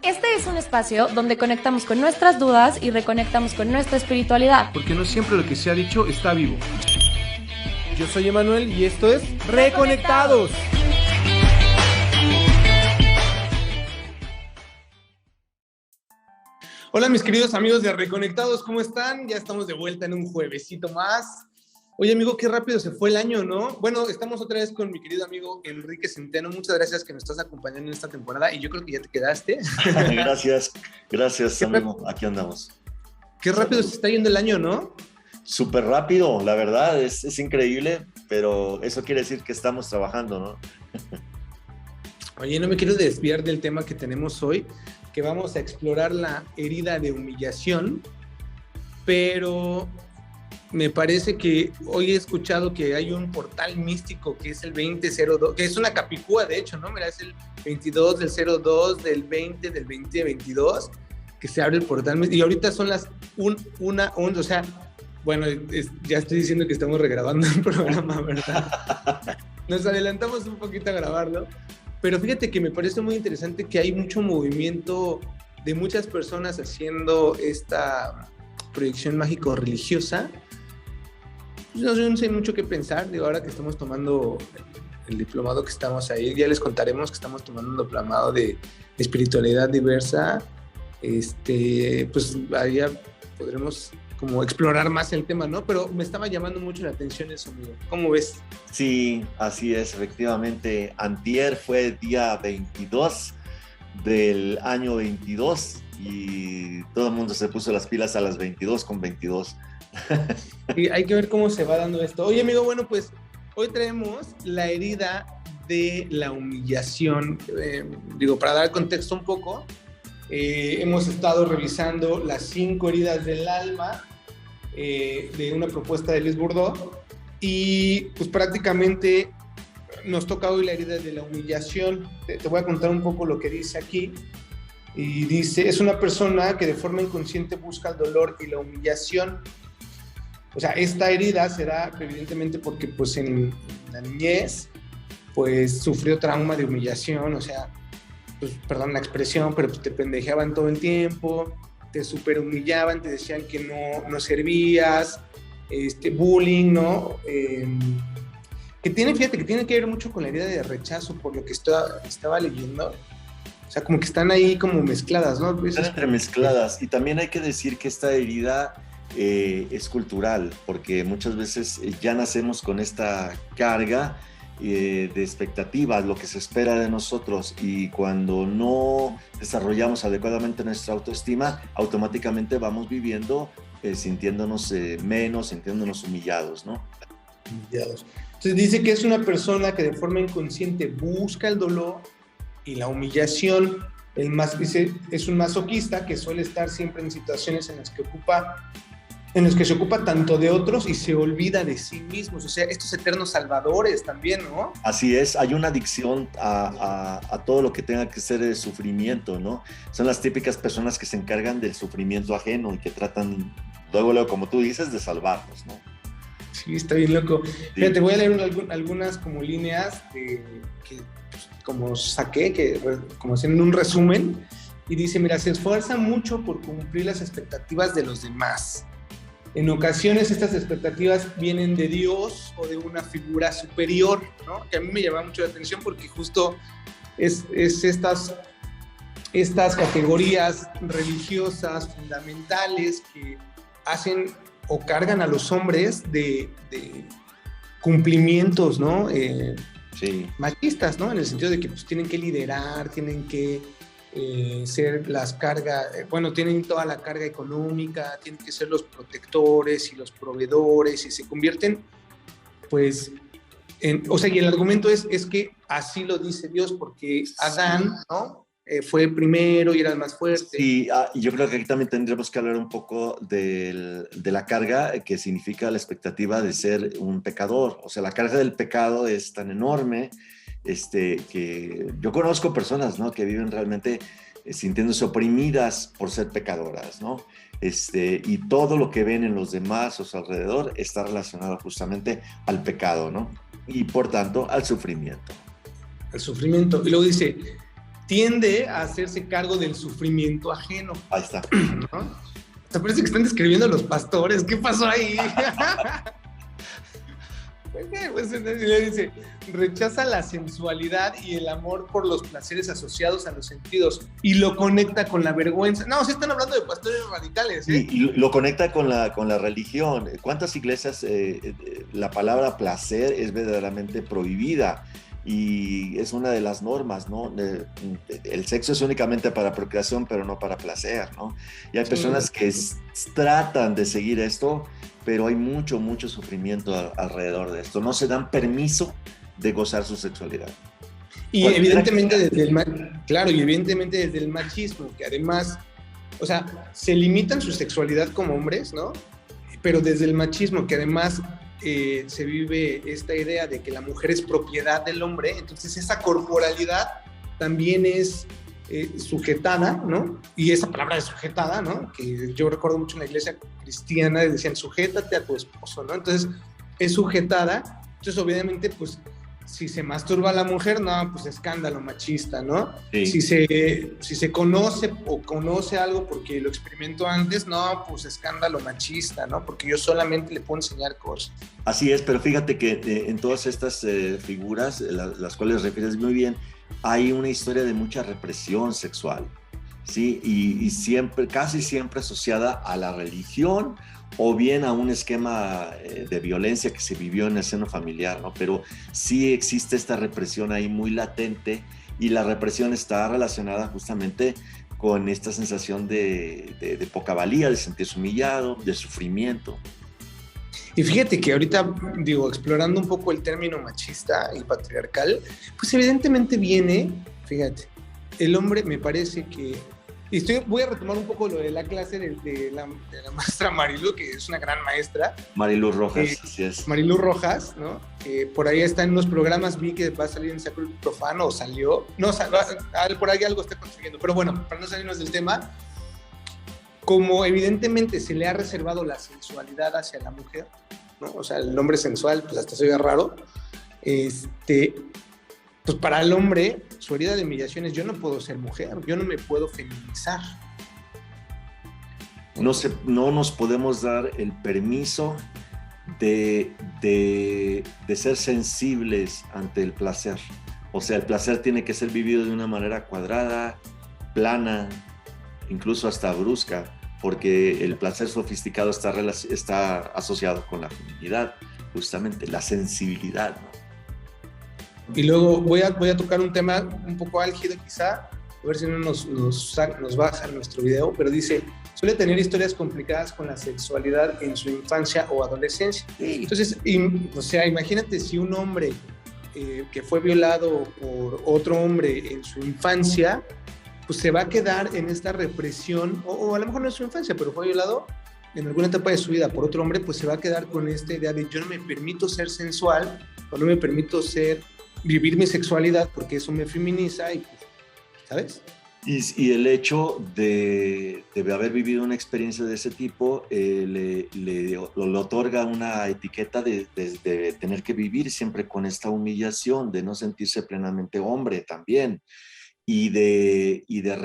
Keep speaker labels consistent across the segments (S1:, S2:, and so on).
S1: Este es un espacio donde conectamos con nuestras dudas y reconectamos con nuestra espiritualidad.
S2: Porque no siempre lo que se ha dicho está vivo. Yo soy Emanuel y esto es Reconectados. Hola mis queridos amigos de Reconectados, ¿cómo están? Ya estamos de vuelta en un juevesito más. Oye amigo, qué rápido se fue el año, ¿no? Bueno, estamos otra vez con mi querido amigo Enrique Centeno. Muchas gracias que nos estás acompañando en esta temporada y yo creo que ya te quedaste.
S3: Gracias amigo, aquí andamos.
S2: Qué rápido se está yendo el año, ¿no?
S3: Súper rápido, la verdad, es increíble, pero eso quiere decir que estamos trabajando, ¿no?
S2: Oye, no me quiero desviar del tema que tenemos hoy, que vamos a explorar la herida de humillación, pero me parece que hoy he escuchado que hay un portal místico que es el 2002, que es una capicúa de hecho, ¿no? Mira, es el 22 del 02 del 20 del 2022, que se abre el portal místico, y ahorita son las 1:11, o sea, bueno, ya estoy diciendo que estamos regrabando el programa, ¿verdad? Nos adelantamos un poquito a grabarlo, pero fíjate que me parece muy interesante que hay mucho movimiento de muchas personas haciendo esta proyección mágico-religiosa. No sé mucho qué pensar, digo, ahora que estamos tomando el diplomado que estamos ahí, ya les contaremos que estamos tomando un diplomado de espiritualidad diversa, pues allá podremos como explorar más el tema, ¿no? Pero me estaba llamando mucho la atención eso, amigo. ¿Cómo ves?
S3: Sí, así es, efectivamente. Antier fue día 22 del año 22 y todo el mundo se puso las pilas a las 22:22.
S2: Y hay que ver cómo se va dando esto. Oye, amigo, bueno, pues hoy traemos la herida de la humillación. Para dar contexto un poco, hemos estado revisando las 5 heridas del alma de una propuesta de Les Bourdieu y pues prácticamente nos toca hoy la herida de la humillación. Te voy a contar un poco lo que dice aquí. Y dice, es una persona que de forma inconsciente busca el dolor y la humillación. O sea, esta herida se da evidentemente porque pues en la niñez pues sufrió trauma de humillación, o sea, pues perdón la expresión, pero pues te pendejeaban todo el tiempo, te super humillaban, te decían que no servías, bullying, ¿no? Fíjate que tiene que ver mucho con la herida de rechazo, por lo que estaba leyendo. O sea, como que están ahí como mezcladas, ¿no?
S3: Están entremezcladas, y también hay que decir que esta herida es cultural, porque muchas veces ya nacemos con esta carga de expectativas, lo que se espera de nosotros, y cuando no desarrollamos adecuadamente nuestra autoestima, automáticamente vamos viviendo sintiéndonos menos, sintiéndonos humillados, ¿no?
S2: Humillados. Entonces dice que es una persona que de forma inconsciente busca el dolor y la humillación. Dice, es un masoquista que suele estar siempre en situaciones en las que se ocupa tanto de otros y se olvida de sí mismos, o sea, estos eternos salvadores también, ¿no?
S3: Así es, hay una adicción a todo lo que tenga que ser el sufrimiento, ¿no? Son las típicas personas que se encargan del sufrimiento ajeno y que tratan, luego, como tú dices, de salvarnos, ¿no?
S2: Sí, está bien loco. Sí. Fíjate, voy a leer algunas como líneas que pues, como saqué, como haciendo un resumen, y dice, mira, se esfuerza mucho por cumplir las expectativas de los demás. En ocasiones estas expectativas vienen de Dios o de una figura superior, ¿no? Que a mí me llama mucho la atención porque justo es estas categorías religiosas fundamentales que hacen o cargan a los hombres de cumplimientos, ¿no?
S3: Sí.
S2: Machistas, ¿no? En el sentido de que pues, tienen que liderar, tienen que ser las cargas, tienen toda la carga económica, tienen que ser los protectores y los proveedores y se convierten, pues, y el argumento es que así lo dice Dios porque Adán, ¿no? Fue primero y era el más fuerte.
S3: Sí, yo creo que aquí también tendremos que hablar un poco de la carga que significa la expectativa de ser un pecador. O sea, la carga del pecado es tan enorme que yo conozco personas, ¿no? Que viven realmente sintiéndose oprimidas por ser pecadoras, ¿no? Y todo lo que ven en los demás a su alrededor está relacionado justamente al pecado, ¿no? Y por tanto al sufrimiento.
S2: Al sufrimiento. Y luego dice, tiende a hacerse cargo del sufrimiento ajeno.
S3: Ahí está.
S2: ¿No? ¿Te parece que están describiendo a los pastores? ¿Qué pasó ahí? Pues le dice, rechaza la sensualidad y el amor por los placeres asociados a los sentidos y lo conecta con la vergüenza. No, se están hablando de pastores radicales, ¿eh?
S3: Y lo conecta con la religión. ¿Cuántas iglesias la palabra placer es verdaderamente prohibida? Y es una de las normas, ¿no? El sexo es únicamente para procreación, pero no para placer, ¿no? Y hay personas que tratan de seguir esto, pero hay mucho sufrimiento alrededor de esto. No se dan permiso de gozar su sexualidad.
S2: Y evidentemente desde el machismo, que además, o sea, se limitan su sexualidad como hombres, ¿no? Pero desde el machismo, que además se vive esta idea de que la mujer es propiedad del hombre, entonces esa corporalidad también es sujetada, ¿no? Y esa palabra de sujetada, ¿no? Que yo recuerdo mucho en la iglesia cristiana, decían, sujétate a tu esposo, ¿no? Entonces, es sujetada, entonces obviamente, pues, si se masturba a la mujer, no, pues escándalo machista, ¿no? Sí. Si se conoce o conoce algo porque lo experimentó antes, no, pues escándalo machista, ¿no? Porque yo solamente le puedo enseñar cosas.
S3: Así es, pero fíjate que en todas estas figuras, las cuales refieres muy bien, hay una historia de mucha represión sexual, ¿sí? Y siempre, casi siempre asociada a la religión o bien a un esquema de violencia que se vivió en el seno familiar, ¿no? Pero sí existe esta represión ahí muy latente y la represión está relacionada justamente con esta sensación de poca valía, de sentirse humillado, de sufrimiento.
S2: Y fíjate que ahorita, digo, explorando un poco el término machista y patriarcal, pues evidentemente viene, fíjate, el hombre me parece que, y voy a retomar un poco lo de la clase de la maestra Marilu, que es una gran maestra.
S3: Marilu Rojas, así es.
S2: Marilu Rojas, ¿no? Que por ahí está en unos programas, vi que va a salir en Sacro Profano, o salió, no, por ahí algo está consiguiendo, pero bueno, para no salirnos del tema, como evidentemente se le ha reservado la sensualidad hacia la mujer, ¿no? O sea, el hombre sensual, pues hasta se oiga raro, pues para el hombre, su herida de humillación es: yo no puedo ser mujer, yo no me puedo feminizar.
S3: No nos podemos dar el permiso de ser sensibles ante el placer. O sea, el placer tiene que ser vivido de una manera cuadrada, plana, incluso hasta brusca, porque el placer sofisticado está asociado con la feminidad, justamente, la sensibilidad, ¿no?
S2: Y luego voy a tocar un tema un poco álgido quizá, a ver si no nos baja nuestro video, pero dice, suele tener historias complicadas con la sexualidad en su infancia o adolescencia. Entonces, o sea, imagínate si un hombre que fue violado por otro hombre en su infancia, pues se va a quedar en esta represión, o a lo mejor no en su infancia, pero fue violado en alguna etapa de su vida por otro hombre, pues se va a quedar con esta idea de: yo no me permito ser sensual, o no me permito vivir mi sexualidad porque eso me feminiza, y pues, ¿sabes?
S3: Y el hecho de haber vivido una experiencia de ese tipo le otorga una etiqueta de tener que vivir siempre con esta humillación, de no sentirse plenamente hombre también, y de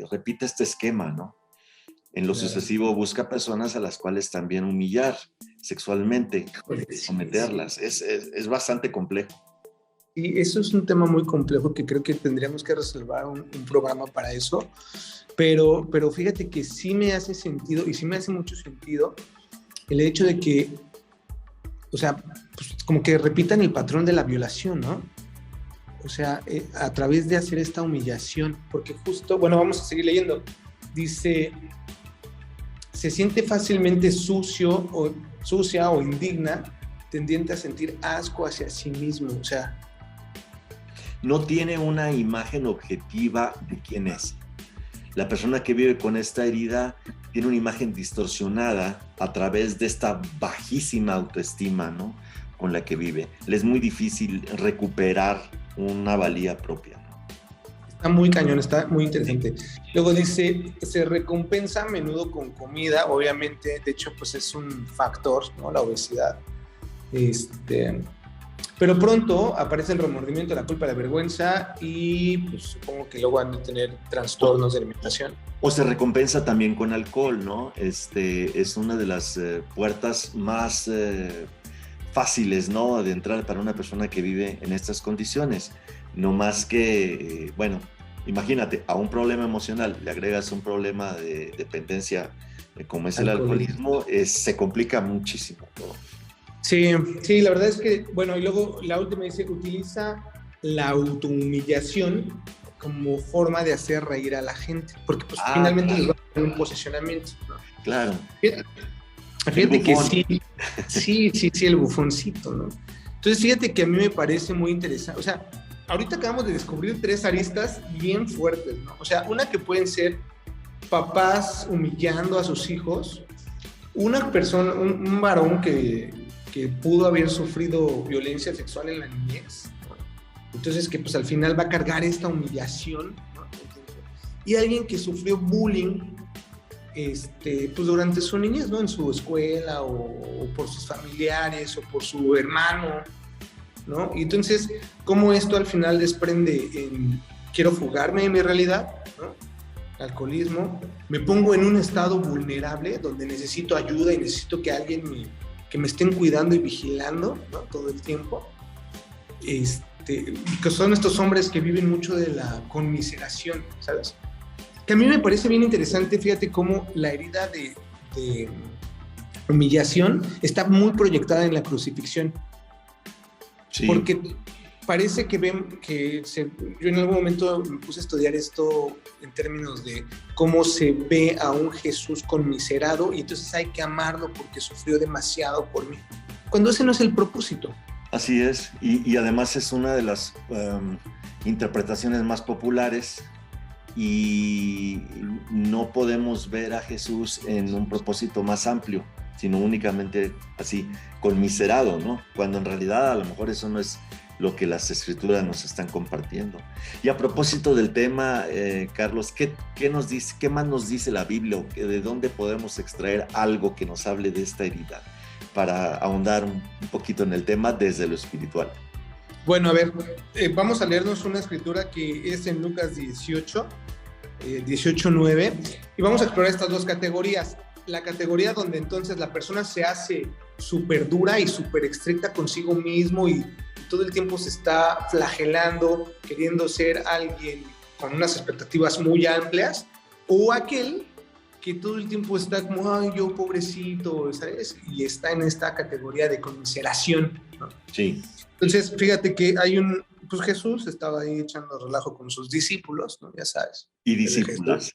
S3: repite este esquema, ¿no? En lo sucesivo busca personas a las cuales también humillar sexualmente, someterlas. Es bastante complejo.
S2: Y eso es un tema muy complejo que creo que tendríamos que reservar un programa para eso, pero fíjate que sí me hace sentido, y sí me hace mucho sentido, el hecho de que, o sea, pues como que repitan el patrón de la violación, ¿no? O sea, a través de hacer esta humillación, porque justo, bueno, vamos a seguir leyendo, dice: se siente fácilmente sucia o indigna, tendiente a sentir asco hacia sí mismo, o sea,
S3: no tiene una imagen objetiva de quién es. La persona que vive con esta herida tiene una imagen distorsionada a través de esta bajísima autoestima, ¿no?, con la que vive. Le es muy difícil recuperar una valía propia, ¿no?
S2: Está muy cañón, está muy interesante. Luego dice, se recompensa a menudo con comida, obviamente, de hecho, pues es un factor, ¿no?, la obesidad. Pero pronto aparece el remordimiento, la culpa, la vergüenza y pues supongo que luego han de tener trastornos de alimentación.
S3: O se recompensa también con alcohol, ¿no? Es una de las puertas más fáciles, ¿no? De entrar para una persona que vive en estas condiciones. No más que, bueno, imagínate, a un problema emocional le agregas un problema de dependencia como es el alcoholismo, se complica muchísimo todo.
S2: Sí, sí, la verdad es que, bueno, y luego la última dice, utiliza la autohumillación como forma de hacer reír a la gente, porque pues finalmente les va a poner un posicionamiento, ¿no?
S3: Claro.
S2: Fíjate que sí, el bufoncito, ¿no? Entonces fíjate que a mí me parece muy interesante, o sea, ahorita acabamos de descubrir 3 aristas bien fuertes, ¿no? O sea, una que pueden ser papás humillando a sus hijos, una persona, un varón que pudo haber sufrido violencia sexual en la niñez, ¿no? Entonces que pues al final va a cargar esta humillación, ¿no? Y alguien que sufrió bullying pues durante su niñez, ¿no? En su escuela o por sus familiares o por su hermano, ¿no? Y entonces, ¿cómo esto al final desprende en quiero fugarme de mi realidad, ¿no? Alcoholismo, me pongo en un estado vulnerable donde necesito ayuda y necesito que alguien que me estén cuidando y vigilando, ¿no? Todo el tiempo. Que son estos hombres que viven mucho de la conmiseración, ¿sabes? Que a mí me parece bien interesante, fíjate cómo la herida de humillación está muy proyectada en la crucifixión. Sí. Porque parece que yo en algún momento me puse a estudiar esto en términos de cómo se ve a un Jesús conmiserado y entonces hay que amarlo porque sufrió demasiado por mí, cuando ese no es el propósito.
S3: Así es, y además es una de las interpretaciones más populares y no podemos ver a Jesús en un propósito más amplio, sino únicamente así, conmiserado, ¿no? Cuando en realidad a lo mejor eso no es lo que las escrituras nos están compartiendo. Y a propósito del tema, Carlos, ¿qué nos dice, qué más nos dice la Biblia? ¿De dónde podemos extraer algo que nos hable de esta herida? Para ahondar un poquito en el tema desde lo espiritual.
S2: Bueno, a ver, vamos a leernos una escritura que es en Lucas 18:9, y vamos a explorar estas 2 categorías. La categoría donde entonces la persona se hace súper dura y súper estricta consigo mismo y todo el tiempo se está flagelando, queriendo ser alguien con unas expectativas muy amplias, o aquel que todo el tiempo está como, ay, yo pobrecito, ¿sabes? Y está en esta categoría de conmiseración, ¿no?
S3: Sí.
S2: Entonces, fíjate que pues Jesús estaba ahí echando relajo con sus discípulos, ¿no? Ya sabes.
S3: Y discípulas.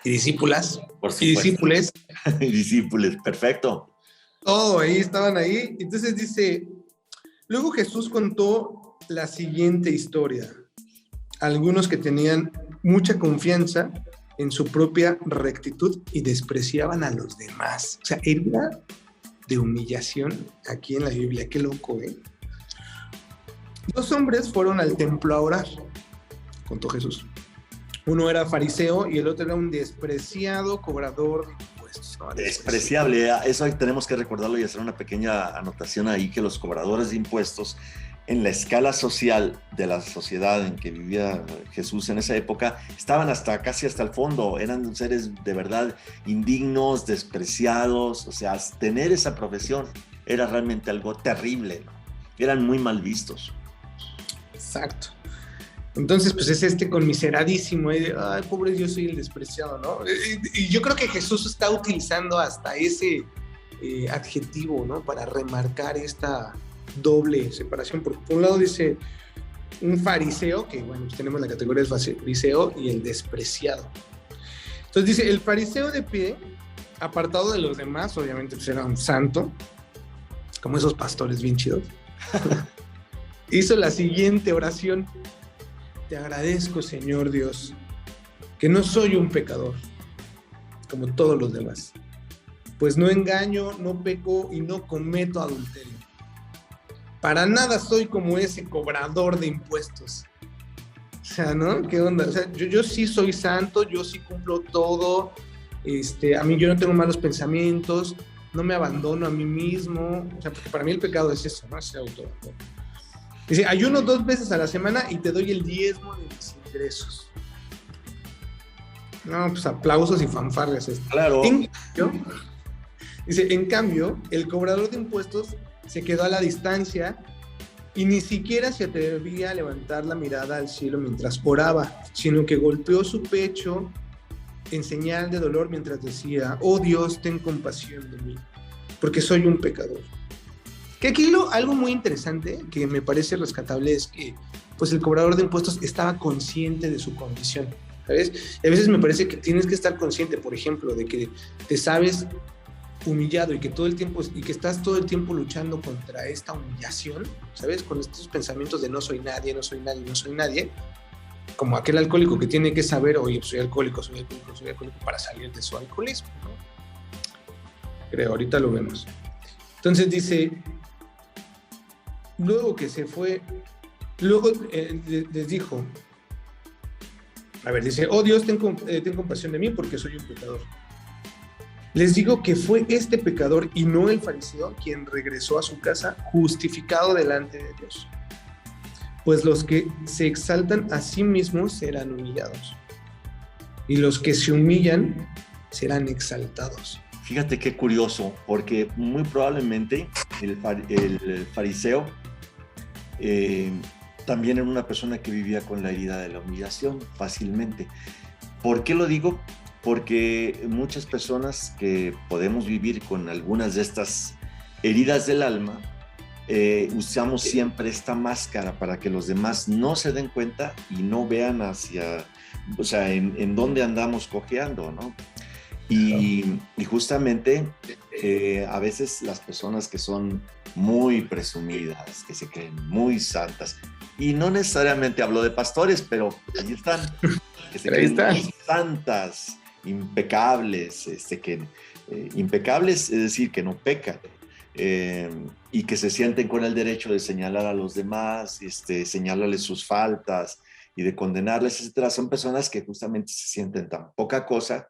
S2: Y discípulas.
S3: Por supuesto.
S2: Y discípules.
S3: Y discípulos, perfecto.
S2: Ahí estaban ahí. Entonces dice, luego Jesús contó la siguiente historia. Algunos que tenían mucha confianza en su propia rectitud y despreciaban a los demás. O sea, herida de humillación aquí en la Biblia. Qué loco, ¿eh? 2 hombres fueron al templo a orar, contó Jesús. Uno era fariseo y el otro era un despreciado cobrador de impuestos, ¿no?
S3: Despreciable, eso tenemos que recordarlo y hacer una pequeña anotación ahí, que los cobradores de impuestos en la escala social de la sociedad en que vivía Jesús en esa época, estaban casi hasta el fondo, eran seres de verdad indignos, despreciados, o sea, tener esa profesión era realmente algo terrible, ¿no? Eran muy mal vistos.
S2: Exacto. Entonces, pues es conmiseradísimo, ay, pobre, yo soy el despreciado, ¿no? Y yo creo que Jesús está utilizando hasta ese adjetivo, ¿no? Para remarcar esta doble separación, porque por un lado dice un fariseo, que bueno, pues tenemos la categoría del fariseo y el despreciado. Entonces dice, el fariseo de pie, apartado de los demás, obviamente pues era un santo, como esos pastores bien chidos, hizo la siguiente oración: te agradezco, Señor Dios, que no soy un pecador, como todos los demás, pues no engaño, no peco y no cometo adulterio. Para nada soy como ese cobrador de impuestos. O sea, ¿no? ¿Qué onda? O sea, yo sí soy santo, yo sí cumplo todo, a mí yo no tengo malos pensamientos, no me abandono a mí mismo. O sea, porque para mí el pecado es eso, ¿no? Ese autoabandono. Dice, ayuno 2 veces a la semana y te doy el diezmo de mis ingresos. No, pues aplausos y fanfarrias.
S3: Claro.
S2: En cambio, el cobrador de impuestos se quedó a la distancia y ni siquiera se atrevía a levantar la mirada al cielo mientras oraba, sino que golpeó su pecho en señal de dolor mientras decía, oh Dios, ten compasión de mí, porque soy un pecador. Que aquí algo muy interesante que me parece rescatable es que pues el cobrador de impuestos estaba consciente de su condición, ¿sabes? Y a veces me parece que tienes que estar consciente, por ejemplo, de que te sabes humillado y que estás todo el tiempo luchando contra esta humillación, ¿sabes? Con estos pensamientos de no soy nadie, no soy nadie, no soy nadie, como aquel alcohólico que tiene que saber, oye, soy alcohólico para salir de su alcoholismo, ¿no? Creo, ahorita lo vemos. Entonces dice, luego que se fue, les dijo, dice, oh Dios, ten compasión de mí porque soy un pecador. Les digo que fue este pecador y no el fariseo quien regresó a su casa justificado delante de Dios. Pues los que se exaltan a sí mismos serán humillados, y los que se humillan serán exaltados.
S3: Fíjate qué curioso, porque muy probablemente el fariseo también era una persona que vivía con la herida de la humillación fácilmente. ¿Por qué lo digo? Porque muchas personas que podemos vivir con algunas de estas heridas del alma, usamos siempre esta máscara para que los demás no se den cuenta y no vean en dónde andamos cojeando, ¿no? Y justamente a veces las personas que son muy presumidas, que se creen muy santas, y no necesariamente hablo de pastores, pero ahí están, que se creen muy santas, impecables, impecables es decir, que no pecan, y que se sienten con el derecho de señalar a los demás, señalarles sus faltas y de condenarles, etcétera. Son personas que justamente se sienten tan poca cosa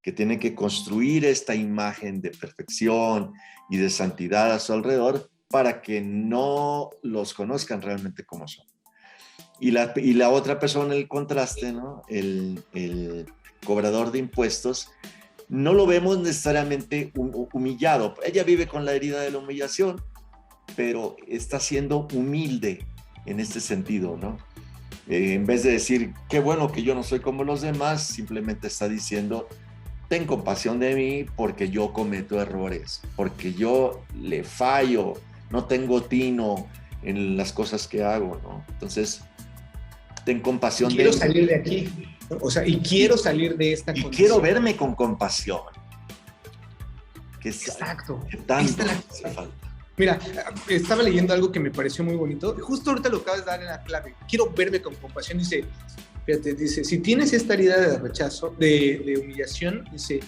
S3: que tienen que construir esta imagen de perfección y de santidad a su alrededor para que no los conozcan realmente como son. Y la otra persona, el contraste, ¿no? El cobrador de impuestos, no lo vemos necesariamente humillado. Ella vive con la herida de la humillación, pero está siendo humilde en este sentido, ¿no? En vez de decir, qué bueno que yo no soy como los demás, simplemente está diciendo, ten compasión de mí porque yo cometo errores, porque yo le fallo, no tengo tino en las cosas que hago, ¿no? Entonces, ten compasión de mí.
S2: Quiero salir de aquí. O sea, y quiero salir de esta condición.
S3: Y quiero verme con compasión.
S2: Exacto.
S3: ¿Qué tanto hace falta?
S2: Mira, estaba leyendo algo que me pareció muy bonito. Justo ahorita lo acabas de dar en la clave. Quiero verme con compasión. Dice, si tienes esta herida de rechazo, de humillación, dice,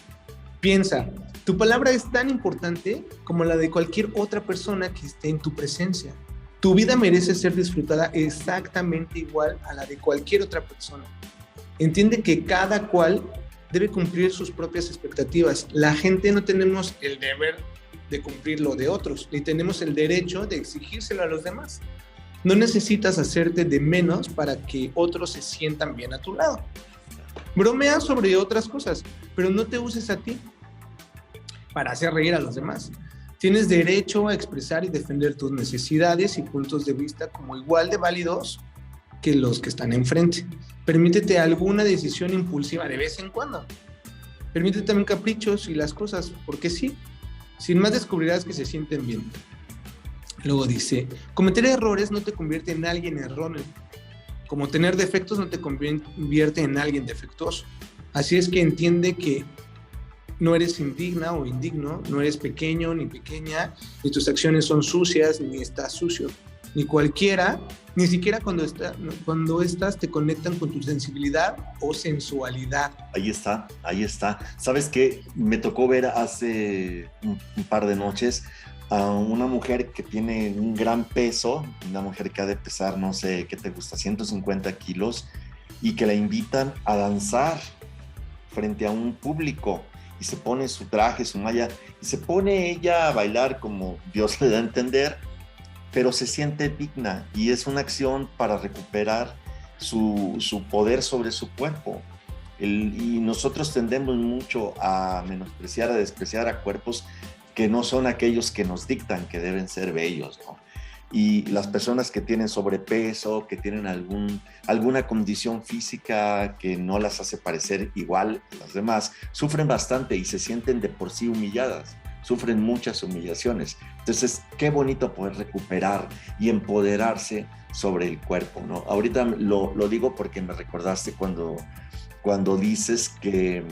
S2: piensa, tu palabra es tan importante como la de cualquier otra persona que esté en tu presencia. Tu vida merece ser disfrutada exactamente igual a la de cualquier otra persona. Entiende que cada cual debe cumplir sus propias expectativas. La gente no tenemos el deber de cumplir lo de otros, ni tenemos el derecho de exigírselo a los demás. No necesitas hacerte de menos para que otros se sientan bien a tu lado. Bromea sobre otras cosas, pero no te uses a ti para hacer reír a los demás. Tienes derecho a expresar y defender tus necesidades y puntos de vista como igual de válidos que los que están enfrente. Permítete alguna decisión impulsiva de vez en cuando. Permítete también caprichos y las cosas, porque sí. Sin más descubrirás que se sienten bien. Luego dice, cometer errores no te convierte en alguien erróneo. Como tener defectos no te convierte en alguien defectuoso. Así es que entiende que no eres indigna o indigno, no eres pequeño ni pequeña, ni tus acciones son sucias, ni estás sucio. Ni cualquiera, ni siquiera cuando estas te conectan con tu sensibilidad o sensualidad.
S3: Ahí está. ¿Sabes qué? Me tocó ver hace un par de noches a una mujer que tiene un gran peso, una mujer que ha de pesar, no sé, ¿qué te gusta? 150 kilos, y que la invitan a danzar frente a un público. y se pone su traje, su malla, y se pone ella a bailar como Dios le da a entender, pero se siente digna y es una acción para recuperar su poder sobre su cuerpo. Y nosotros tendemos mucho a menospreciar, a despreciar a cuerpos que no son aquellos que nos dictan que deben ser bellos, ¿no? Y las personas que tienen sobrepeso, que tienen alguna condición física que no las hace parecer igual a las demás, sufren bastante y se sienten de por sí humilladas, sufren muchas humillaciones. Entonces, qué bonito poder recuperar y empoderarse sobre el cuerpo, ¿no? Ahorita lo digo porque me recordaste cuando dices que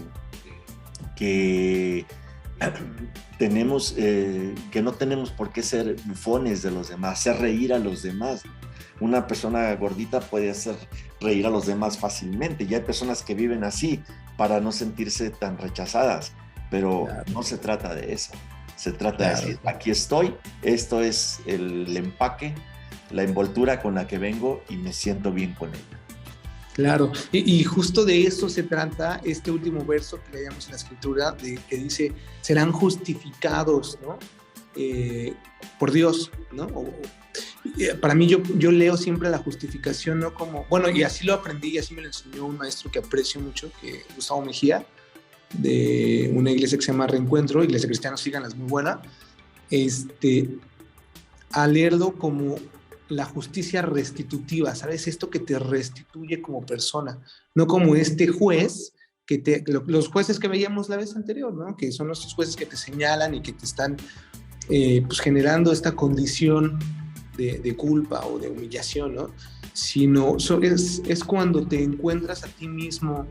S3: tenemos, que no tenemos por qué ser bufones de los demás, hacer reír a los demás. Una persona gordita puede hacer reír a los demás fácilmente, y hay personas que viven así para no sentirse tan rechazadas, pero no se trata de eso. Se trata de decir, aquí estoy, esto es el empaque, la envoltura con la que vengo y me siento bien con ella.
S2: Claro, y justo de eso se trata este último verso que leíamos en la Escritura, que dice, serán justificados, ¿no? Por Dios, ¿no? Para mí yo leo siempre la justificación, ¿no? Como, bueno, y así lo aprendí y así me lo enseñó un maestro que aprecio mucho, Gustavo Mejía, de una iglesia que se llama Reencuentro, Iglesia Cristiana, síganla, es muy buena, a leerlo como la justicia restitutiva, ¿sabes? Esto que te restituye como persona, no como este juez, los jueces que veíamos la vez anterior, ¿no? Que son esos jueces que te señalan y que te están pues generando esta condición de culpa o de humillación, ¿no? Sino es cuando te encuentras a ti mismo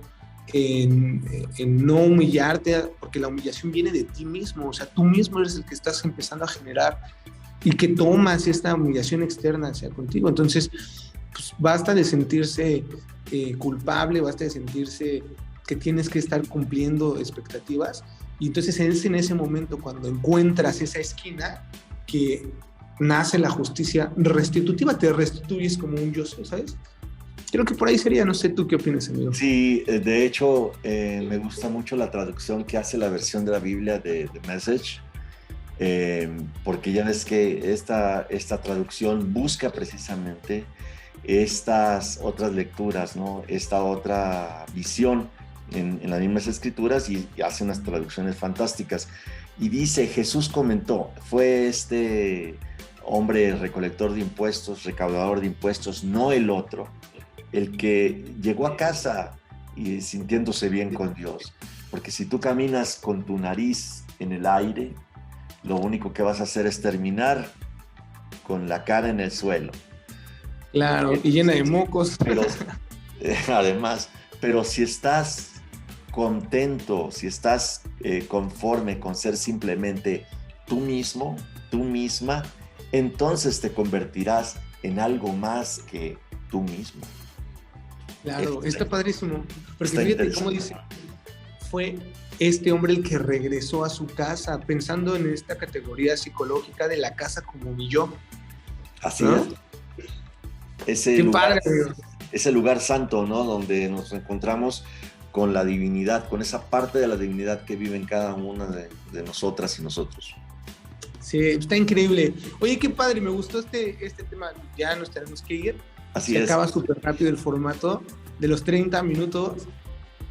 S2: en no humillarte, porque la humillación viene de ti mismo, o sea, tú mismo eres el que estás empezando a generar y que tomas esta humillación externa hacia contigo. Entonces, pues basta de sentirse culpable, basta de sentirse que tienes que estar cumpliendo expectativas, y entonces es en ese momento cuando encuentras esa esquina que nace la justicia restitutiva, te restituyes como un yo soy, ¿sabes? Creo que por ahí sería, no sé tú qué opinas, amigo.
S3: Sí, de hecho, me gusta mucho la traducción que hace la versión de la Biblia de The Message, porque ya ves que esta traducción busca precisamente estas otras lecturas, ¿no? Esta otra visión en las mismas escrituras, y hace unas traducciones fantásticas. Y dice, Jesús comentó, fue este hombre recolector de impuestos, recaudador de impuestos, no el otro, el que llegó a casa y sintiéndose bien con Dios. Porque si tú caminas con tu nariz en el aire, lo único que vas a hacer es terminar con la cara en el suelo.
S2: Claro, y llena de mocos.
S3: Pero, además, pero si estás contento, si estás conforme con ser simplemente tú mismo, tú misma, entonces te convertirás en algo más que tú mismo.
S2: Claro, está padrísimo. Porque fíjate cómo dice, fue este hombre el que regresó a su casa, pensando en esta categoría psicológica de la casa como mi yo.
S3: Así
S2: ¿no?
S3: es.
S2: Qué padre,
S3: ese lugar santo, ¿no? Donde nos encontramos con la divinidad, con esa parte de la divinidad que vive en cada una de nosotras y nosotros.
S2: Sí, está increíble. Oye, qué padre, me gustó este tema. Ya nos tenemos que ir.
S3: Así es.
S2: Se acaba súper rápido el formato de los 30 minutos,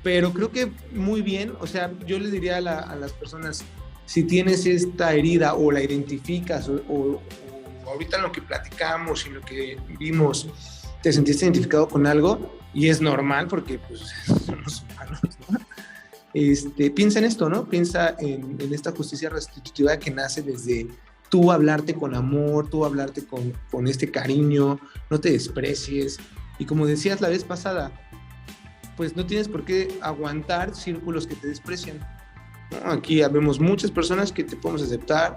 S2: pero creo que muy bien. O sea, yo les diría a las personas, si tienes esta herida o la identificas o ahorita en lo que platicamos y lo que vimos, te sentiste identificado con algo, y es normal porque pues somos humanos, ¿no? Piensa en esto, ¿no? Piensa en esta justicia restitutiva que nace desde tú hablarte con amor, tú hablarte con este cariño, no te desprecies. Y como decías la vez pasada, pues no tienes por qué aguantar círculos que te desprecian, ¿no? Aquí vemos muchas personas que te podemos aceptar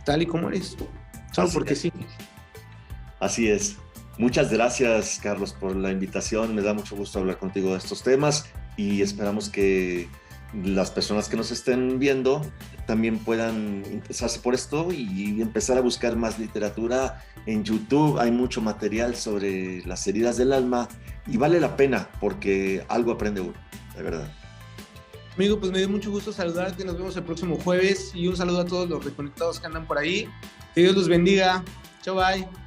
S2: tal y como eres, solo porque sí.
S3: Así es. Muchas gracias, Carlos, por la invitación. Me da mucho gusto hablar contigo de estos temas y esperamos que las personas que nos estén viendo también puedan interesarse por esto y empezar a buscar más literatura. En YouTube hay mucho material sobre las heridas del alma y vale la pena porque algo aprende uno, de verdad.
S2: Amigo, pues me dio mucho gusto saludarte, nos vemos el próximo jueves y un saludo a todos los reconectados que andan por ahí. Que Dios los bendiga. Chao, bye.